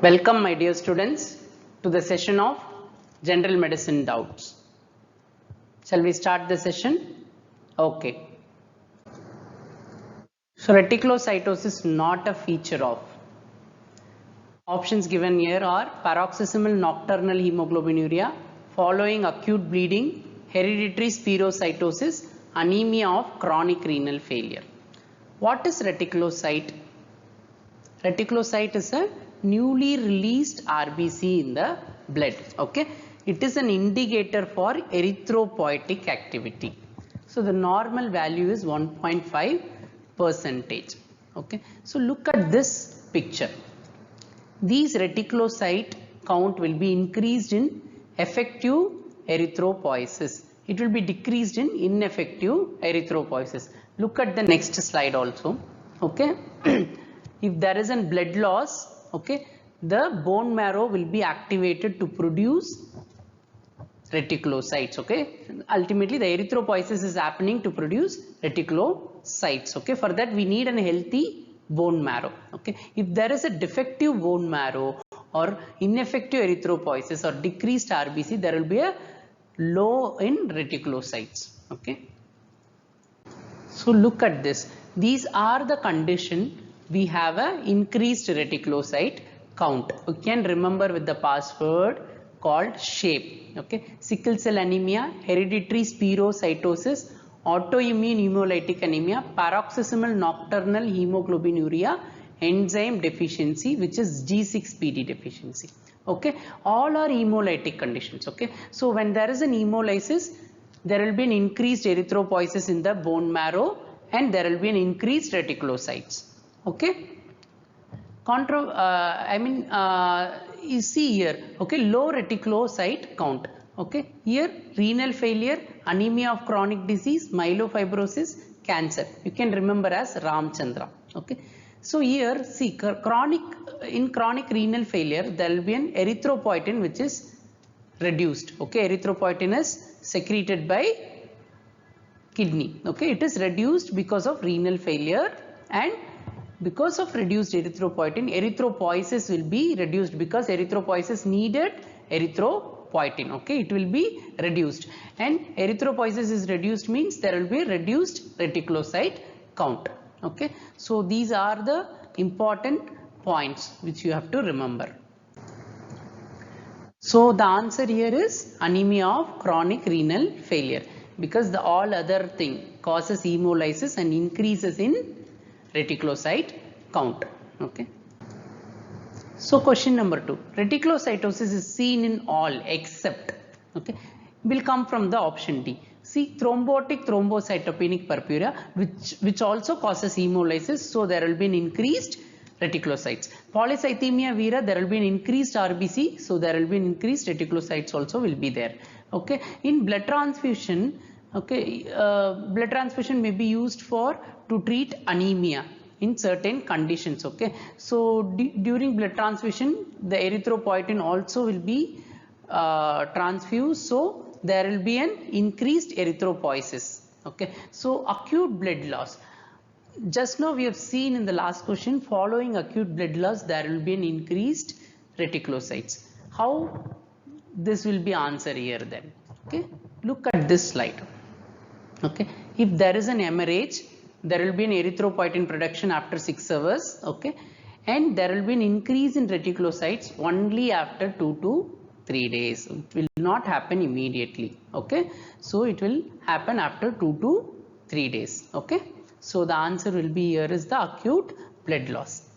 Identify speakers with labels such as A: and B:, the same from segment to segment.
A: Welcome my dear students to the session of General Medicine Doubts. Shall we start the session? Okay. So reticulocytosis is not a feature of. Options given here are paroxysmal nocturnal hemoglobinuria following acute bleeding, hereditary spherocytosis, anemia of chronic renal failure. What is reticulocyte? Reticulocyte is a newly released RBC in the blood. Okay, it is an indicator for erythropoietic activity. So the normal value is 1.5%. Okay, so look at this picture. These reticulocyte count will be increased in effective erythropoiesis. It will be decreased in ineffective erythropoiesis. Look at the next slide also. Okay. If there is a blood loss, okay, the bone marrow will be activated to produce reticulocytes. Okay, ultimately the erythropoiesis is happening to produce reticulocytes. Okay, for that we need a healthy bone marrow. Okay, if there is a defective bone marrow or ineffective erythropoiesis or decreased RBC, there will be a low in reticulocytes. Okay, so look at this. These are the condition. We have a increased reticulocyte count. You can remember with the password called SHAPE. Okay, sickle cell anemia, hereditary spherocytosis, autoimmune hemolytic anemia, paroxysmal nocturnal hemoglobinuria, enzyme deficiency, which is G6PD deficiency. Okay, all are hemolytic conditions. Okay, so when there is an hemolysis, there will be an increased erythropoiesis in the bone marrow and there will be an increased reticulocytes. Okay, you see here, okay, low reticulocyte count. Okay, here renal failure, anemia of chronic disease, myelofibrosis, cancer. You can remember as Ramchandra. Okay, so here see chronic renal failure there will be an erythropoietin which is reduced. Okay, erythropoietin is secreted by kidney. Okay, it is reduced because of renal failure, and because of reduced erythropoietin, erythropoiesis will be reduced because erythropoiesis needed erythropoietin. Okay, it will be reduced, and erythropoiesis is reduced means there will be reduced reticulocyte count. Okay, so these are the important points which you have to remember. So the answer here is anemia of chronic renal failure, because the all other thing causes hemolysis and increases in reticulocyte count. Okay. So question number 2. Reticulocytosis is seen in all except, okay, will come from the option D. See, thrombotic thrombocytopenic purpura, which also causes hemolysis, so there will be an increased reticulocytes. Polycythemia vera, there will be an increased RBC, so there will be an increased reticulocytes also will be there. Okay, in blood transfusion, okay, blood transfusion may be used to treat anemia in certain conditions. Okay, so during blood transfusion the erythropoietin also will be transfused, so there will be an increased erythropoiesis. Okay, so acute blood loss, just now we have seen in the last question, following acute blood loss there will be an increased reticulocytes. How this will be answered here then? Okay, look at this slide. Okay, if there is an hemorrhage, there will be an erythropoietin production after 6 hours. Okay, and there will be an increase in reticulocytes only after 2 to 3 days. It will not happen immediately. Okay, so it will happen after 2 to 3 days. Okay, so the answer will be here is the acute blood loss.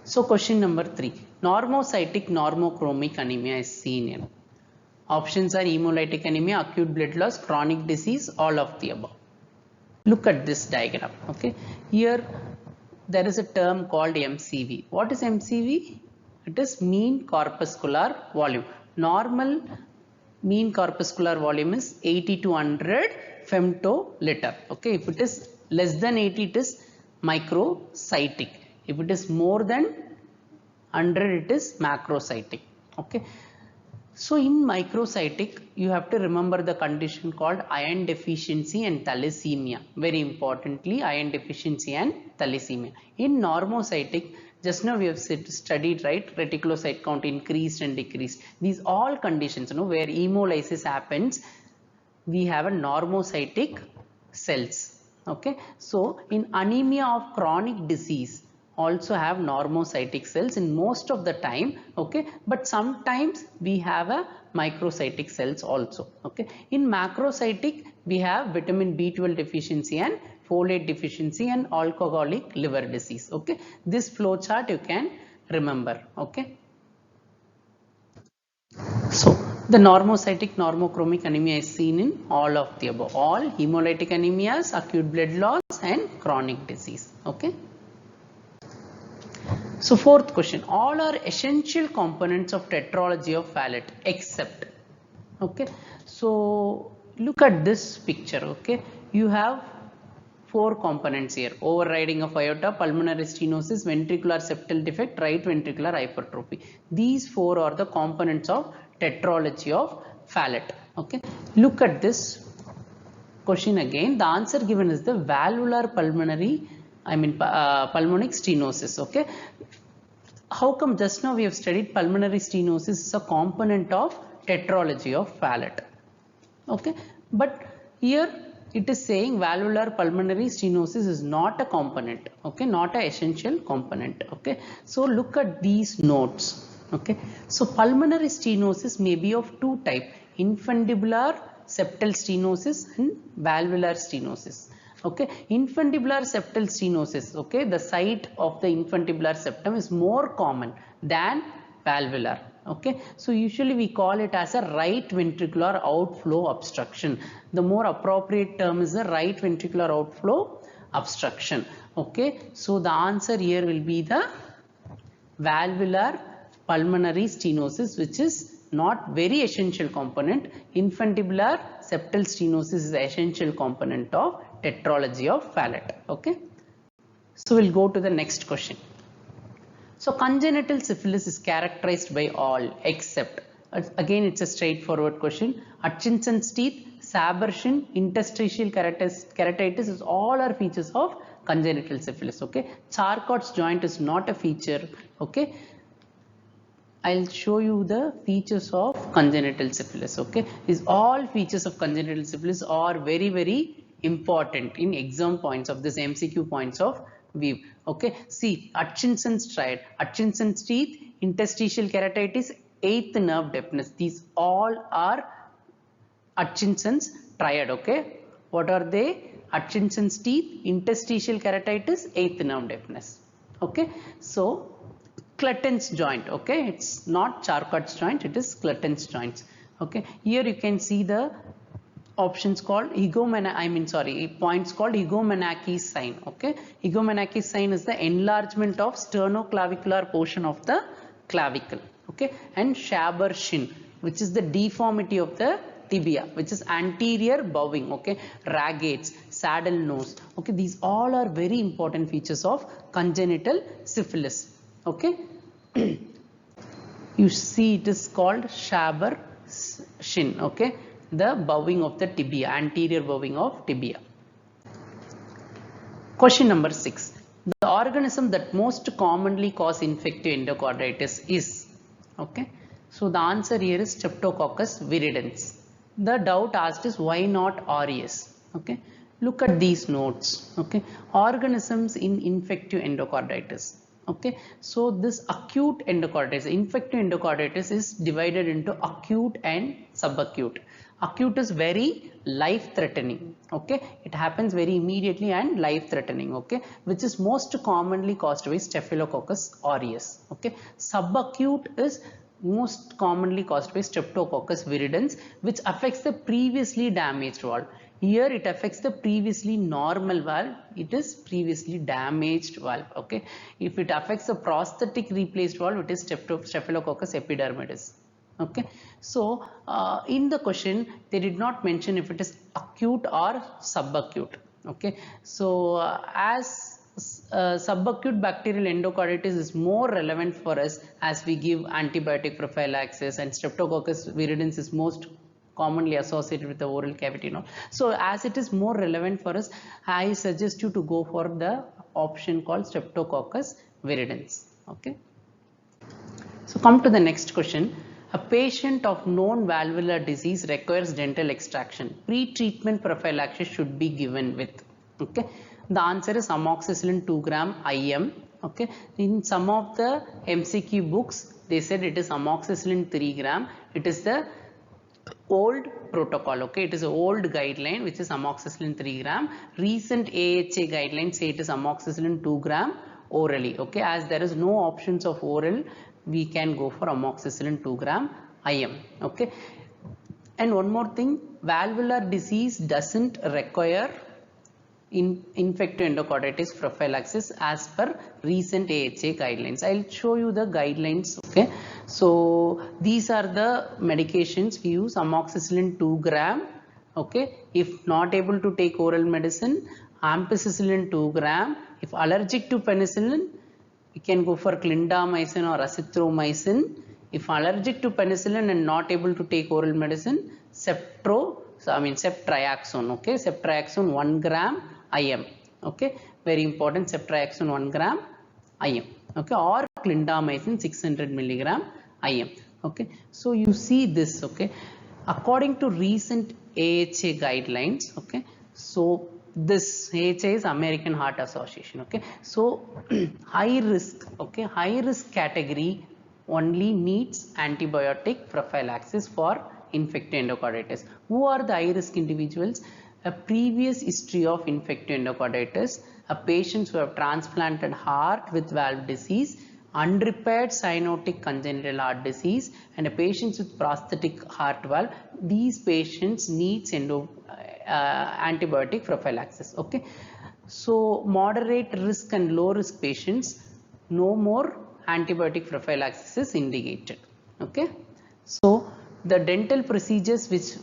A: So question number 3, normocytic normochromic anemia is seen here. Options are hemolytic anemia, acute blood loss, chronic disease, all of the above. Look at this diagram. Okay, here there is a term called MCV. What is MCV? It is mean corpuscular volume. Normal mean corpuscular volume is 80 to 100 femtoliter. Okay, if it is less than 80, it is microcytic. If it is more than 100, it is macrocytic. Okay, so in microcytic, you have to remember the condition called iron deficiency and thalassemia. Very importantly, iron deficiency and thalassemia. In normocytic, Just now we have studied, right, reticulocyte count increased and decreased. These all conditions, where hemolysis happens, we have a normocytic cells. Okay, so in anemia of chronic disease also have normocytic cells in most of the time. Okay, but sometimes we have a microcytic cells also. Okay, in macrocytic we have vitamin B12 deficiency and folate deficiency and alcoholic liver disease. Okay, this flow chart you can remember. Okay, so the normocytic normochromic anemia is seen in all of the above, all hemolytic anemias, acute blood loss and chronic disease. Okay. So fourth question, all are essential components of tetralogy of Fallot except. Okay. So look at this picture. Okay. You have four components here: overriding of aorta, pulmonary stenosis, ventricular septal defect, right ventricular hypertrophy. These four are the components of tetralogy of Fallot. Okay, look at this question again. The answer given is the valvular pulmonary, pulmonic stenosis. Okay, how come just now we have studied pulmonary stenosis is a component of tetralogy of Fallot? Okay, but here it is saying valvular pulmonary stenosis is not a component. Okay, not an essential component. Okay, so look at these notes. Okay, so pulmonary stenosis may be of two types: infundibular septal stenosis and valvular stenosis. Okay, infundibular septal stenosis, okay, the site of the infundibular septum is more common than valvular. Okay, so usually we call it as a right ventricular outflow obstruction. The more appropriate term is the right ventricular outflow obstruction. Okay, so the answer here will be the valvular pulmonary stenosis, which is not very essential component. Infundibular septal stenosis is the essential component of tetralogy of Fallot. Okay, so we'll go to the next question. So congenital syphilis is characterized by all except, again it's a straightforward question, Hutchinson's teeth, Saberschen, interstitial keratitis is all are features of congenital syphilis. Okay, Charcot's joint is not a feature. Okay, I'll show you the features of congenital syphilis. Okay, these all features of congenital syphilis are very important in exam points of this MCQ points of view. Okay, see Hutchinson's triad, Hutchinson's teeth, interstitial keratitis, eighth nerve deafness. These all are Hutchinson's triad. Okay, what are they? Hutchinson's teeth, interstitial keratitis, eighth nerve deafness. Okay, so Clayton's joint. Okay, it's not Charcot's joint, it is Clayton's joints. Okay, here you can see the options called points called Hygiemenakis sign. Okay, Hygiemenakis sign is the enlargement of sternoclavicular portion of the clavicle. Okay, and Schaber-Schin, which is the deformity of the tibia, which is anterior bowing. Okay, Ragates, saddle nose. Okay, these all are very important features of congenital syphilis. Okay, you see it is called Schaber-Schin. Okay, the bowing of the tibia, anterior bowing of tibia. Question number 6. The organism that most commonly cause infective endocarditis is, okay, so the answer here is Streptococcus viridans. The doubt asked is why not aureus? Okay, look at these notes. Okay, organisms in infective endocarditis. Okay, so this acute endocarditis, infective endocarditis is divided into acute and subacute. Acute is very life threatening. Okay, it happens very immediately and life threatening. Okay, which is most commonly caused by Staphylococcus aureus. Okay, subacute is most commonly caused by Streptococcus viridans, which affects the previously damaged valve. Here it affects the previously normal valve, it is previously damaged valve. Okay, if it affects the prosthetic replaced valve, it is Staphylococcus epidermidis. Okay, so in the question they did not mention if it is acute or subacute. Okay, so as subacute bacterial endocarditis is more relevant for us as we give antibiotic prophylaxis, and Streptococcus viridans is most commonly associated with the oral cavity. So as it is more relevant for us, I suggest you to go for the option called Streptococcus viridans. Okay. So come to the next question. A patient of known valvular disease requires dental extraction. Pre-treatment prophylaxis should be given with. Okay. The answer is amoxicillin 2 gram IM. Okay. In some of the MCQ books, they said it is amoxicillin 3 gram. It is the old protocol. Okay. It is an old guideline which is amoxicillin 3 gram. Recent AHA guidelines say it is amoxicillin 2 gram orally. Okay. As there is no options of oral, we can go for amoxicillin 2 gram IM. Okay. And one more thing, valvular disease doesn't require infective endocarditis prophylaxis as per recent AHA guidelines. I'll show you the guidelines. Okay. So these are the medications we use. Amoxicillin 2 gram. Okay. If not able to take oral medicine, ampicillin 2 gram. If allergic to penicillin, you can go for clindamycin or azithromycin. If allergic to penicillin and not able to take oral medicine, ceftriaxone. Okay, ceftriaxone 1 gram IM. Okay, very important, ceftriaxone 1 gram IM. Okay, or clindamycin 600 milligram IM. Okay, so you see this. Okay, according to recent AHA guidelines. Okay, so this AHA is American Heart Association. Okay, so high risk. Okay, high risk category only needs antibiotic prophylaxis for infective endocarditis. Who are the high risk individuals? A previous history of infective endocarditis, a patients who have transplanted heart with valve disease, unrepaired cyanotic congenital heart disease, and a patients with prosthetic heart valve. These patients needs antibiotic prophylaxis. Okay, so moderate risk and low risk patients, no more antibiotic prophylaxis is indicated. Okay, so the dental procedures which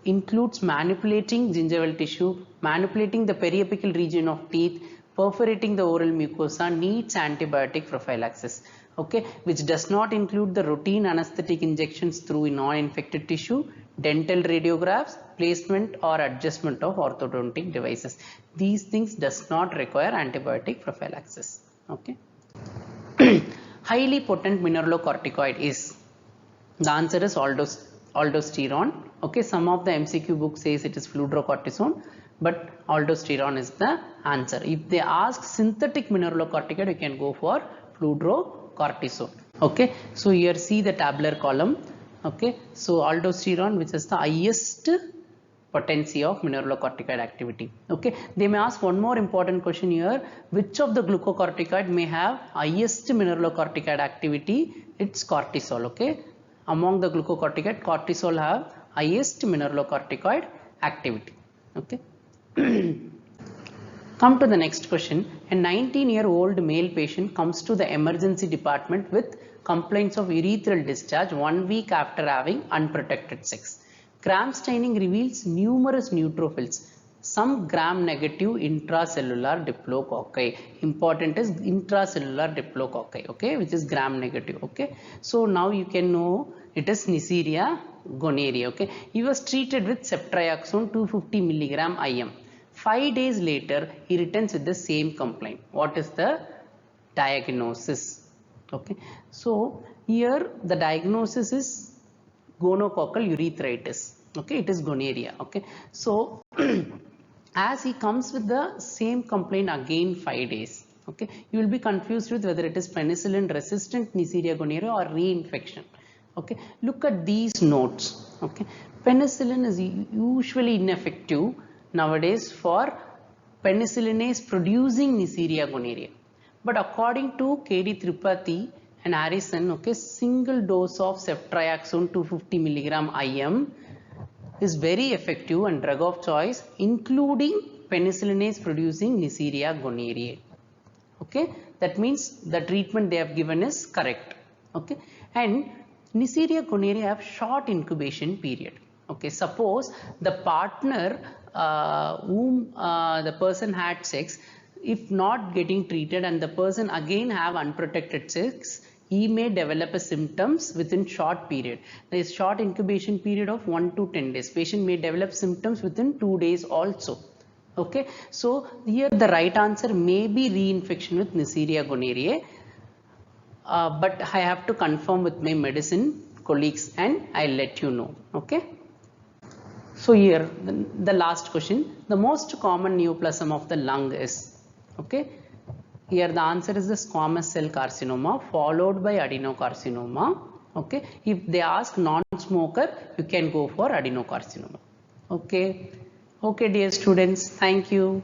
A: includes manipulating gingival tissue, manipulating the periapical region of teeth, perforating the oral mucosa needs antibiotic prophylaxis. Okay, which does not include the routine anesthetic injections through non-infected tissue, dental radiographs, placement or adjustment of orthodontic devices. These things does not require antibiotic prophylaxis. Okay. Highly potent mineralocorticoid is, the answer is aldosterone. Okay, some of the MCQ book says it is fludrocortisone, but aldosterone is the answer. If they ask synthetic mineralocorticoid, you can go for fludrocortisone. Okay, so here see the tabular column. Okay, so aldosterone, which is the highest potency of mineralocorticoid activity. Okay, they may ask one more important question here: which of the glucocorticoid may have highest mineralocorticoid activity? It's cortisol. Okay, among the glucocorticoid, cortisol have highest mineralocorticoid activity. Okay. Come to the next question. A 19-year-old male patient comes to the emergency department with complaints of urethral discharge 1 week after having unprotected sex. Gram staining reveals numerous neutrophils, some gram-negative intracellular diplococci. Important is intracellular diplococci, okay, which is gram-negative, okay. So now you can know it is Neisseria gonorrhoeae, okay. He was treated with ceftriaxone 250 milligram IM. 5 days later, he returns with the same complaint. What is the diagnosis? Okay, so here the diagnosis is gonococcal urethritis. Okay, it is gonorrhea. Okay, so as he comes with the same complaint again 5 days, okay, you will be confused with whether it is penicillin resistant Neisseria gonorrhoeae or reinfection. Okay, look at these notes. Okay, penicillin is usually ineffective nowadays for penicillinase producing Neisseria gonorrhoeae, but according to KD Tripathi and Harrison, okay, single dose of ceftriaxone 250 milligram IM is very effective and drug of choice, including penicillinase producing Neisseria gonorrhoeae. Okay, that means the treatment they have given is correct. Okay, and Neisseria gonorrhoeae have short incubation period. Okay, suppose the partner whom the person had sex, if not getting treated and the person again have unprotected sex, he may develop a symptoms within short period. There is short incubation period of 1 to 10 days. Patient may develop symptoms within 2 days also. Okay, so here the right answer may be reinfection with Neisseria gonorrhoeae. but I have to confirm with my medicine colleagues and I'll let you know. Okay. So here the last question, the most common neoplasm of the lung is, okay, here the answer is the squamous cell carcinoma followed by adenocarcinoma. Okay, if they ask non-smoker, you can go for adenocarcinoma. Okay. Okay dear students, thank you.